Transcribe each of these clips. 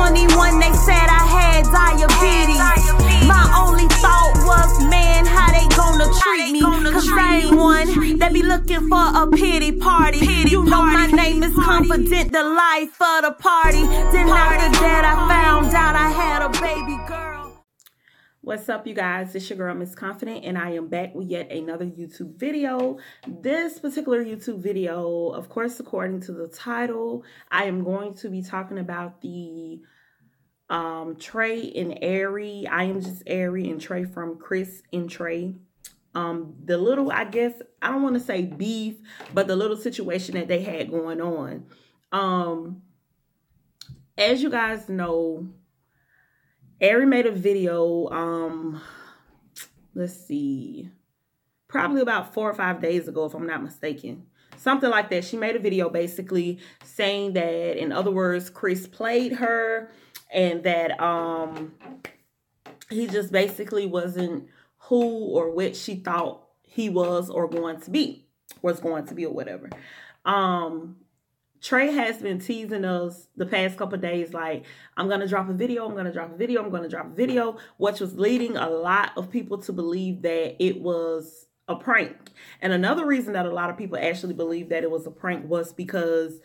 21, they said I had diabetes. My only thought was, man, how they gonna treat me? Cause I ain't one that be looking for a pity party. You know my name is Confident, the life of the party. Then after that I found out I had a baby girl. What's up, you guys? It's your girl, Miss Confident, and I am back with yet another YouTube video. This particular YouTube video, of course, according to the title, I am going to be talking about the Trey and Airi, IAmJustAiri, and Trey from Chris and Trey. The little, I guess, I don't want to say beef, but the little situation that they had going on. As you guys know, Airi made a video, let's see, probably about 4 or 5 days ago, if I'm not mistaken. Something like that. She made a video basically saying that, in other words, Chris played her and that he just basically wasn't who or what she thought he was or going to be or whatever. Trey has been teasing us the past couple of days, like, I'm going to drop a video, I'm going to drop a video, I'm going to drop a video, which was leading a lot of people to believe that it was a prank. And another reason that a lot of people actually believe that it was a prank was because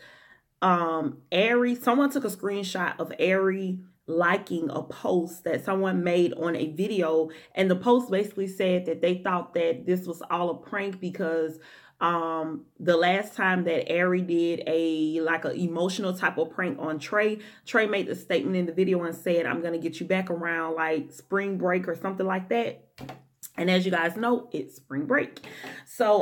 Airi, someone took a screenshot of Airi liking a post that someone made on a video, and the post basically said that they thought that this was all a prank because the last time that Airi did an emotional type of prank on Trey made the statement in the video and said, I'm gonna get you back around like spring break or something like that. And as you guys know, it's spring break. So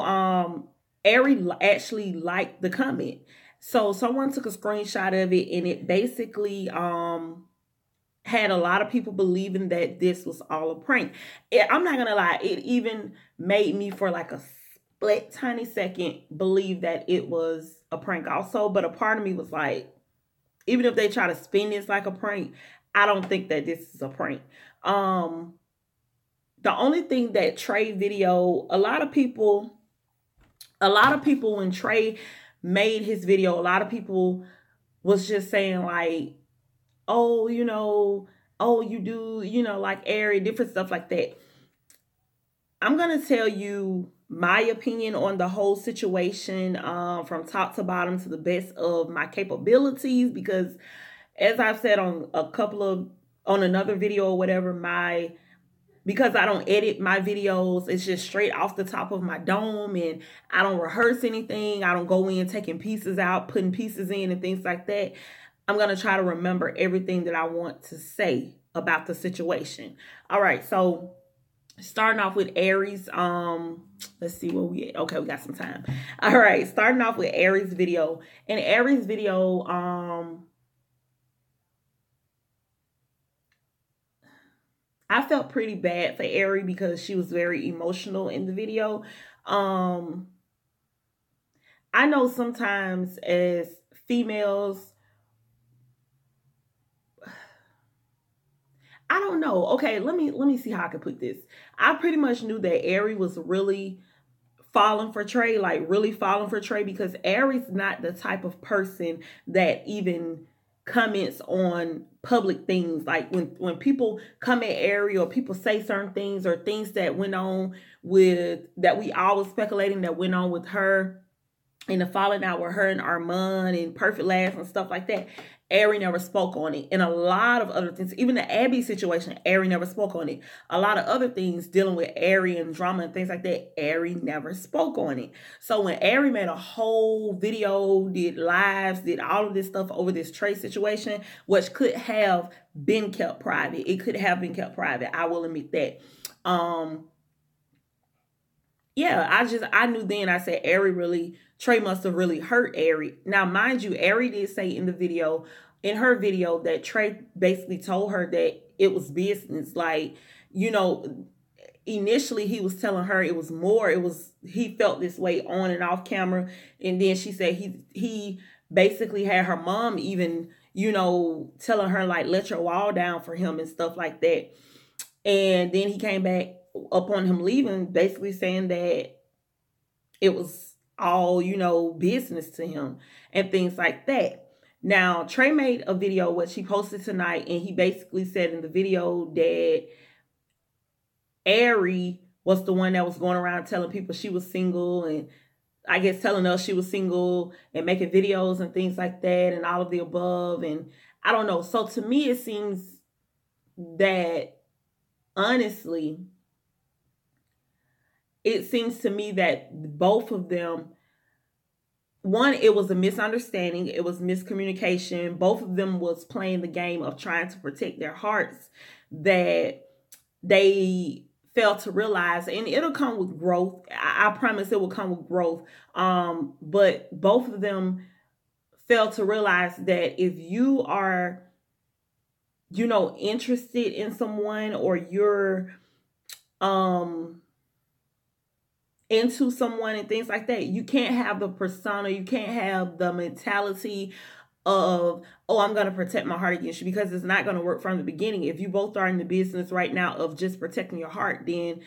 Airi actually liked the comment. So someone took a screenshot of it, and it basically had a lot of people believing that this was all a prank. I'm not gonna lie, it even made me for like a split tiny second believe that it was a prank also. But a part of me was like, even if they try to spin this like a prank, I don't think that this is a prank. The only thing that Trey video, a lot of people when Trey made his video, a lot of people was just saying like, oh, you know, oh, you do, you know, like Airi, different stuff like that. I'm going to tell you my opinion on the whole situation from top to bottom to the best of my capabilities, because as I've said on another video or whatever, because I don't edit my videos, it's just straight off the top of my dome, and I don't rehearse anything. I don't go in taking pieces out, putting pieces in and things like that. I'm going to try to remember everything that I want to say about the situation. All right, so starting off with Airi's, let's see where we at. Okay, we got some time. All right, starting off with Airi's video. In Airi's video, I felt pretty bad for Airi because she was very emotional in the video. I know sometimes as females, I don't know. Okay, let me see how I can put this. I pretty much knew that Airi was really falling for Trey, like really falling for Trey, because Airi's not the type of person that even comments on public things. Like when people come at Airi or people say certain things or things that went on that we always speculating that went on with her and the falling out with her and Armand and Perfect Last and stuff like that, Airi never spoke on it. And a lot of other things, even the Abby situation, Airi never spoke on it. A lot of other things dealing with Airi and drama and things like that, Airi never spoke on it. So when Airi made a whole video, did lives, did all of this stuff over this Trey situation, which could have been kept private. It could have been kept private. I will admit that. Yeah, I knew then, I said Trey must have really hurt Airi. Now, mind you, Airi did say in her video that Trey basically told her that it was business. Like, you know, initially he was telling her it was more, he felt this way on and off camera. And then she said he basically had her mom even, you know, telling her like, let your wall down for him and stuff like that. And then he came back upon him leaving, basically saying that it was all, you know, business to him and things like that. Now, Trey made a video, which he posted tonight, and he basically said in the video that Airi was the one that was going around telling people she was single, and I guess telling us she was single and making videos and things like that and all of the above. And I don't know. So to me, it seems that, honestly, it seems to me that both of them, one, it was a misunderstanding. It was miscommunication. Both of them was playing the game of trying to protect their hearts, that they failed to realize, and it'll come with growth. I promise it will come with growth. But both of them failed to realize that if you are, interested in someone, or you're into someone and things like that, you can't have the persona, you can't have the mentality of, oh, I'm going to protect my heart against you, because it's not going to work from the beginning. If you both are in the business right now of just protecting your heart, then,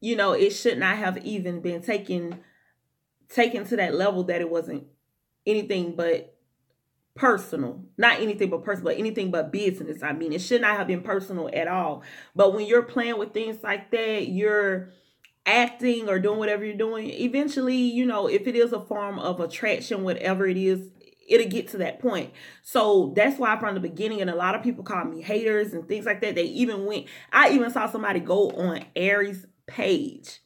it should not have even been taken to that level, that it wasn't anything but personal. Not anything but personal, but anything but business. I mean, it should not have been personal at all. But when you're playing with things like that, you're acting or doing whatever you're doing, eventually, if it is a form of attraction, whatever it is, it'll get to that point. So that's why from the beginning, and a lot of people call me haters and things like that. I even saw somebody go on Airi's page.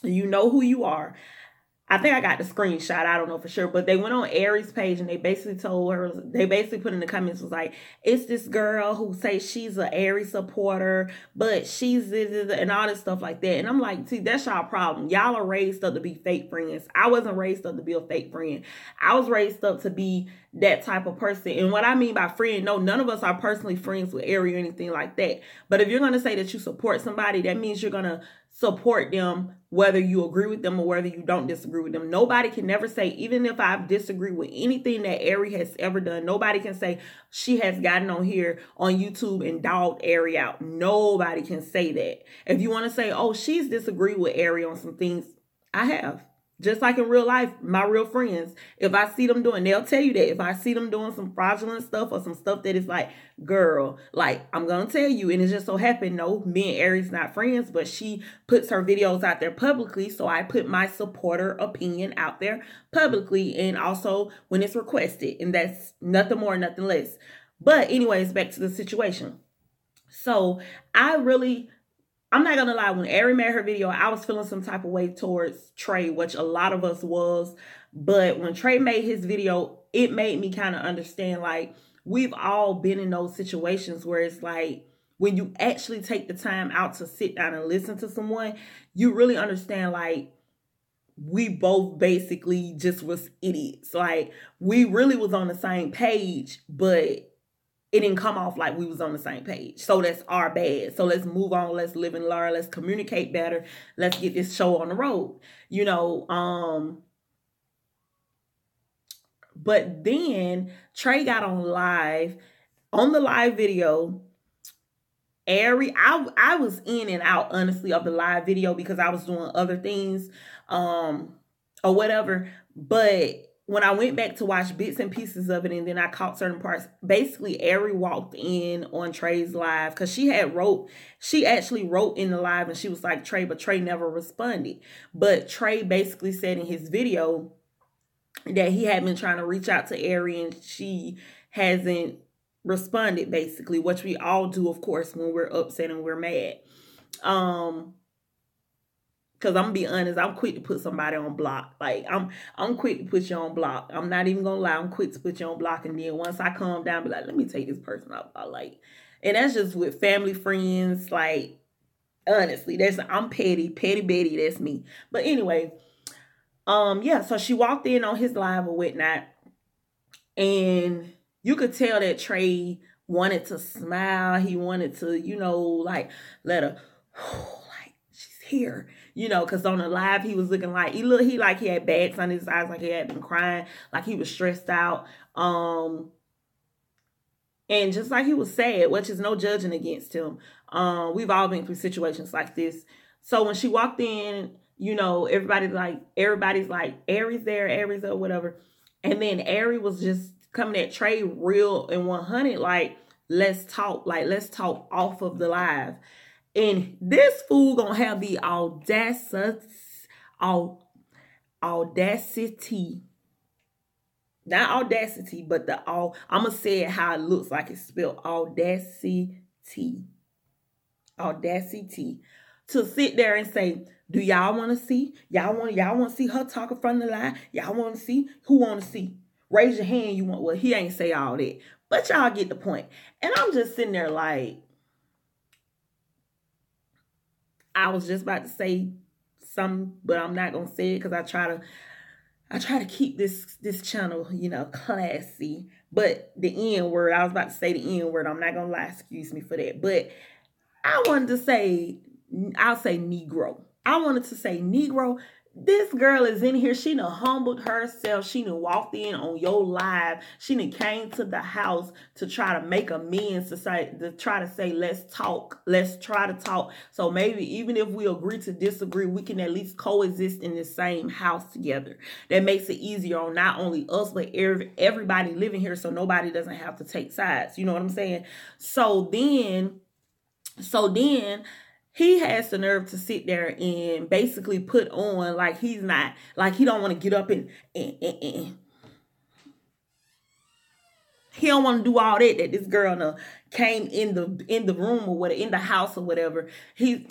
You know who you are. I think I got the screenshot. I don't know for sure. But they went on Airi's page and they basically told her, they basically put in the comments, was like, it's this girl who says she's an Airi supporter, but she's this, and all this stuff like that. And I'm like, see, that's y'all problem. Y'all are raised up to be fake friends. I wasn't raised up to be a fake friend. I was raised up to be that type of person. And what I mean by friend, no, none of us are personally friends with Airi or anything like that. But if you're going to say that you support somebody, that means you're going to support them whether you agree with them or whether you don't disagree with them. Nobody can never say, even if I disagree with anything that Airi has ever done, nobody can say she has gotten on here on YouTube and dogged Airi out. Nobody can say that. If you want to say, oh, she's disagreed with Airi on some things, I have. Just like in real life, my real friends, if I see them doing, they'll tell you that. If I see them doing some fraudulent stuff or some stuff that is like, girl, like, I'm going to tell you. And it just so happened, no, me and Airi's not friends, but she puts her videos out there publicly. So I put my supporter opinion out there publicly, and also when it's requested. And that's nothing more, nothing less. But anyways, back to the situation. So I'm not going to lie, when Airi made her video, I was feeling some type of way towards Trey, which a lot of us was. But when Trey made his video, it made me kind of understand, like, we've all been in those situations where it's like, when you actually take the time out to sit down and listen to someone, you really understand, like, we both basically just was idiots. Like, we really was on the same page, but it didn't come off like we was on the same page. So that's our bad. So let's move on. Let's live and learn. Let's communicate better. Let's get this show on the road. But then Trey got on the live video. Airi, I was in and out, honestly, of the live video because I was doing other things or whatever. But when I went back to watch bits and pieces of it, and then I caught certain parts, basically Airi walked in on Trey's live because she actually wrote in the live, and she was like, Trey, but Trey never responded. But Trey basically said in his video that he had been trying to reach out to Airi and she hasn't responded, basically, which we all do, of course, when we're upset and we're mad. Because I'm going to be honest, I'm quick to put somebody on block. Like, I'm quick to put you on block. I'm not even going to lie. I'm quick to put you on block. And then once I calm down, be like, let me take this person off. Like, and that's just with family, friends. Like, honestly, I'm petty Betty. That's me. But anyway, yeah, so she walked in on his live or whatnot. And you could tell that Trey wanted to smile. He wanted to, like, let her, like, she's here. Because on the live, he was looking like, he had bags on his eyes, like he had been crying, like he was stressed out. And just like he was sad, which is no judging against him. We've all been through situations like this. So when she walked in, everybody's like, Airi's there, whatever. And then Airi was just coming at Trey real and 100, like, let's talk off of the live. And this fool gonna have the audacity, not audacity, but I'm gonna say it how it looks like it's spelled, audacity, to sit there and say, do y'all want to see? Y'all want to see her talk in front of the line? Y'all want to see? Who want to see? Raise your hand. You want? Well, he ain't say all that, but y'all get the point. And I'm just sitting there like, I was just about to say something, but I'm not gonna say it because I try to keep this channel, you know, classy. But the N word, I was about to say the N word. I'm not gonna lie, excuse me for that. But I wanted to say, I'll say Negro. I wanted to say Negro. This girl is in here. She done humbled herself. She done walked in on your live. She done came to the house to try to make amends, to try to say, let's talk. Let's try to talk. So maybe even if we agree to disagree, we can at least coexist in the same house together. That makes it easier on not only us, but everybody living here, so nobody doesn't have to take sides. You know what I'm saying? So then he has the nerve to sit there and basically put on like he don't want to get up and he don't want to do all that this girl came in the room or whatever, in the house or whatever. Who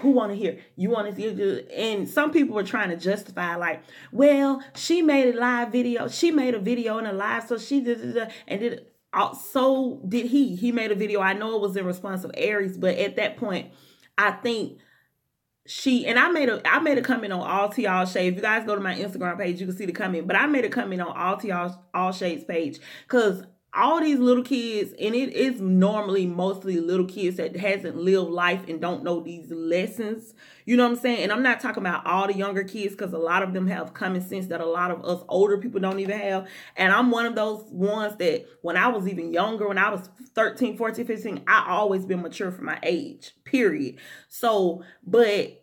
want to hear? You want to hear? And some people were trying to justify like, well, she made a live video. She made a video in a live, so she did and did. So did he. He made a video. I know it was in response of Airi's, but at that point, I think I made a comment on All Tea All Shade. If you guys go to my Instagram page, you can see the comment. But I made a comment on All Tea All Shade's page because all these little kids, and it is normally mostly little kids that hasn't lived life and don't know these lessons. You know what I'm saying? And I'm not talking about all the younger kids because a lot of them have common sense that a lot of us older people don't even have. And I'm one of those ones that when I was even younger, when I was 13, 14, 15, I always been mature for my age, period. So, but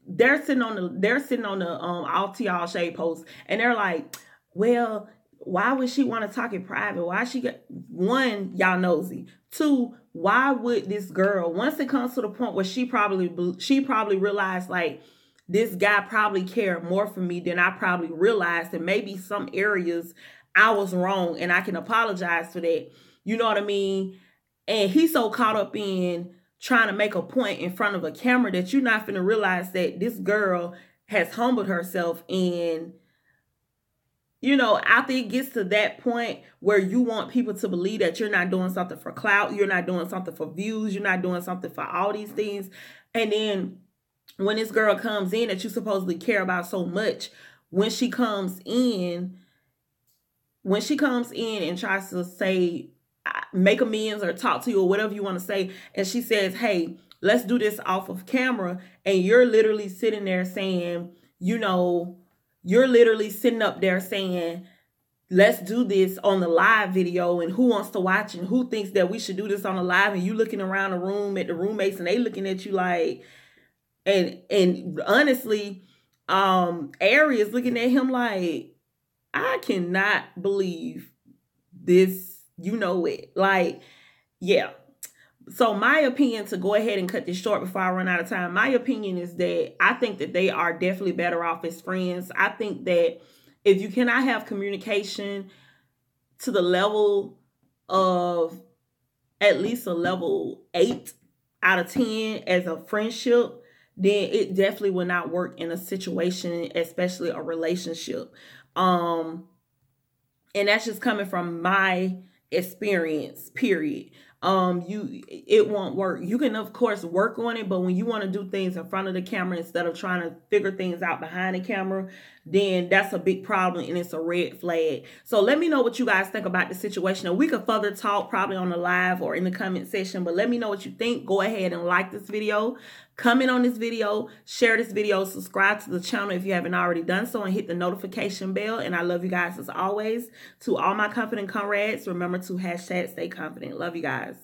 they're sitting on the All Tea All Shade post and they're like, well, why would she want to talk in private? Why she get, one, y'all nosy. Two, why would this girl, once it comes to the point where she probably realized like this guy probably cared more for me than I probably realized, and maybe some areas I was wrong and I can apologize for that. You know what I mean? And he's so caught up in trying to make a point in front of a camera that you're not finna realize that this girl has humbled herself. And you know, after it gets to that point where you want people to believe that you're not doing something for clout, you're not doing something for views, you're not doing something for all these things. And then when this girl comes in that you supposedly care about so much, when she comes in and tries to say, make amends or talk to you or whatever you want to say, and she says, hey, let's do this off of camera, and you're literally sitting there saying, you know, you're literally sitting up there saying, let's do this on the live video, and who wants to watch and who thinks that we should do this on the live, and you looking around the room at the roommates and they looking at you like, and honestly, Airi is looking at him like, I cannot believe this, you know it. Like, yeah. So my opinion, to go ahead and cut this short before I run out of time, my opinion is that I think that they are definitely better off as friends. I think that if you cannot have communication to the level of at least a level 8 out of 10 as a friendship, then it definitely will not work in a situation, especially a relationship. And that's just coming from my experience, period. It won't work. You can of course work on it, but when you want to do things in front of the camera instead of trying to figure things out behind the camera, then that's a big problem and it's a red flag. So let me know what you guys think about the situation, and we could further talk probably on the live or in the comment section, but let me know what you think. Go ahead and like this video, comment on this video, share this video, subscribe to the channel if you haven't already done so, and hit the notification bell. And I love you guys as always. To all my confident comrades, remember to #stay confident. Love you guys.